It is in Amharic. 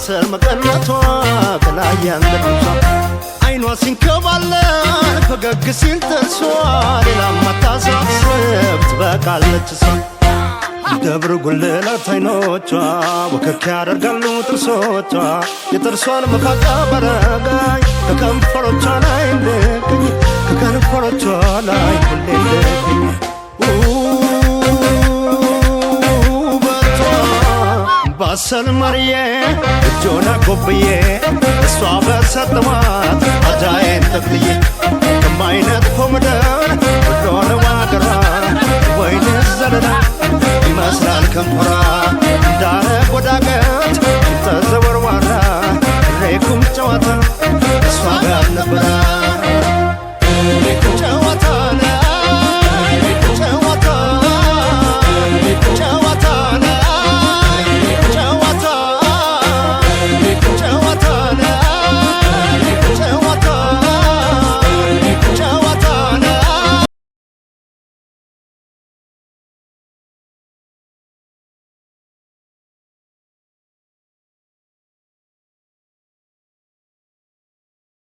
ባሰል መቀነቷ ከላይ ያንደርሷ አይኗ ሲንከባለል ፈገግ ሲል ጥርሷ ሌላ ማታሳስብ ትበቃለች እሷ ደብር ጉልላት አይኖቿ ወከክ ያደርጋሉ ጥርሶቿ የጥርሷን መፋቃ በረጋይ ከከንፈሮቿ ላይ ልቅኝ ከከንፈሮቿ ላይ ሁሌ ልቅኝ ባሰል ማርዬ እጆና ጎብዬ እሷ በሰጠዋት አጃዬን ጠቅልዬ ከማይነጥፎ ምድር ሁሉን ዋገሯ ወይንስ ዘለላ ይመስላል ከንፈሯ